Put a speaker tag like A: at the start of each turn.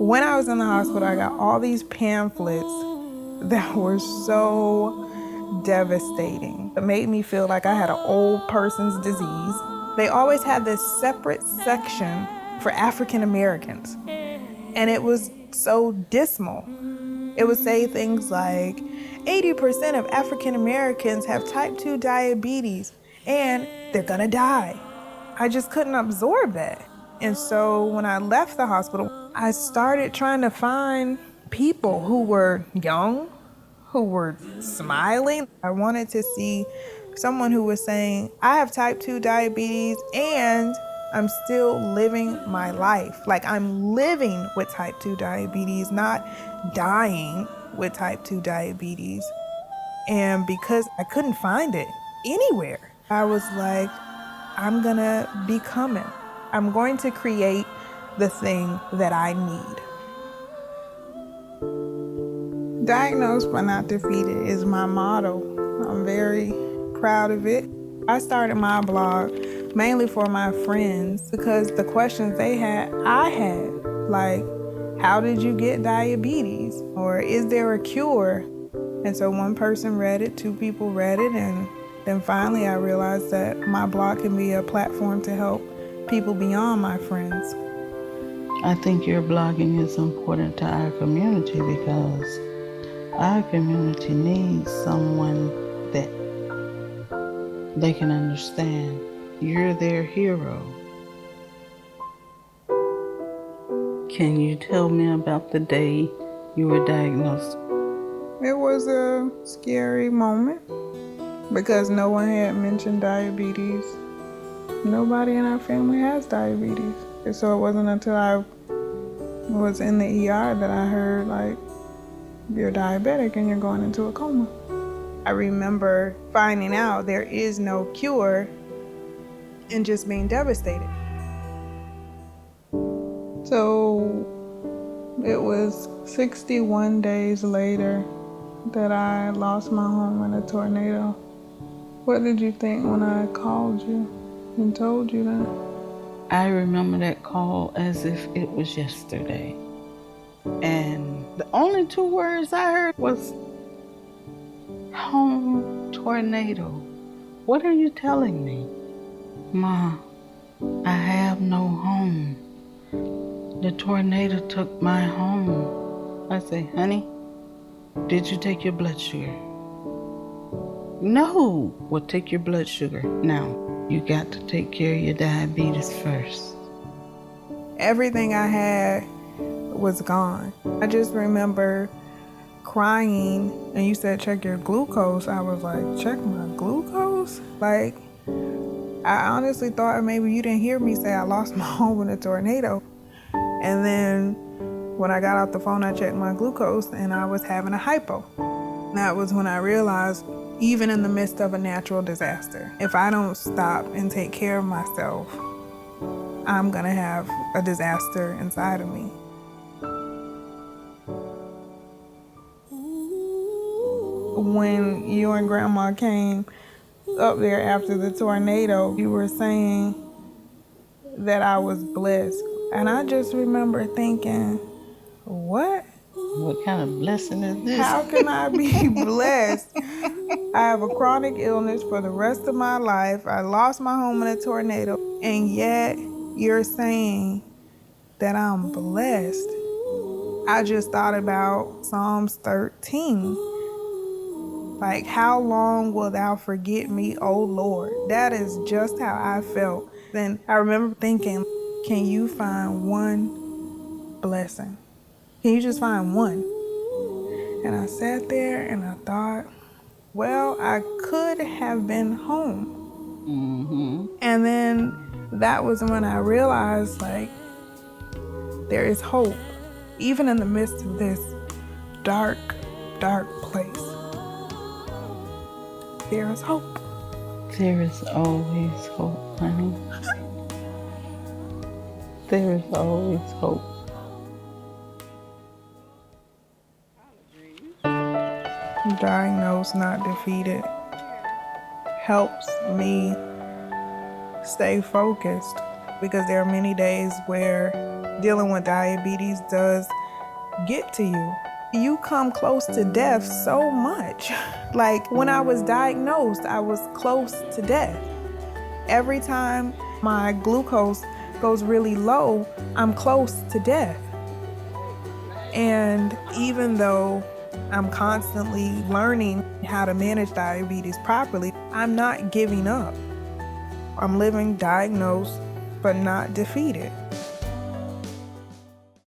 A: When I was in the hospital, I got all these pamphlets that were so devastating. It made me feel like I had an old person's disease. They always had this separate section for African Americans, and it was so dismal. It would say things like 80% of African Americans have type 2 diabetes and they're gonna die. I just couldn't absorb that. And so when I left the hospital, I started trying to find people who were young, who were smiling. I wanted to see someone who was saying, I have type 2 diabetes and I'm still living my life. Like I'm living with type 2 diabetes, not dying with type 2 diabetes. And because I couldn't find it anywhere, I was like, I'm gonna be coming. I'm going to create the thing that I need. Diagnosed but not defeated is my motto. I'm very proud of it. I started my blog mainly for my friends because the questions they had, I had. Like, how did you get diabetes? Or is there a cure? And so one person read it, two people read it, and then finally I realized that my blog can be a platform to help people beyond my friends.
B: I think your blogging is important to our community because our community needs someone that they can understand. You're their hero. Can you tell me about the day you were diagnosed?
A: It was a scary moment because no one had mentioned diabetes. Nobody in our family has diabetes. And so it wasn't until I was in the ER that I heard, like, you're diabetic and you're going into a coma. I remember finding out there is no cure and just being devastated. So it was 61 days later that I lost my home in a tornado. What did you think when I called you and told you that?
B: I remember that call as if it was yesterday. And the only two words I heard was home tornado. What are you telling me? Ma, I have no home. The tornado took my home. I say, honey, did you take your blood sugar? No. Well, take your blood sugar. Now, you got to take care of your diabetes first.
A: Everything I had was gone. I just remember crying, and you said check your glucose. I was like, check my glucose? Like, I honestly thought maybe you didn't hear me say I lost my home in a tornado. And then when I got off the phone, I checked my glucose and I was having a hypo. That was when I realized, even in the midst of a natural disaster, if I don't stop and take care of myself, I'm gonna have a disaster inside of me. When you and Grandma came up there after the tornado, you were saying that I was blessed. And I just remember thinking, what?
B: What kind of blessing is this?
A: How can I be blessed? I have a chronic illness for the rest of my life. I lost my home in a tornado. And yet you're saying that I'm blessed. I just thought about Psalms 13. Like, how long will thou forget me, O Lord? That is just how I felt. Then I remember thinking, can you find one blessing? Can you just find one? And I sat there and I thought, well, I could have been home.
B: Mm-hmm.
A: And then that was when I realized, like, there is hope, even in the midst of this dark, dark place. There is hope.
B: There is always hope, honey. There is always hope.
A: Diagnosed, not defeated helps me stay focused because there are many days where dealing with diabetes does get to you. You come close to death so much. Like when I was diagnosed, I was close to death. Every time my glucose goes really low, I'm close to death. And even though I'm constantly learning how to manage diabetes properly, I'm not giving up. I'm living diagnosed, but not defeated.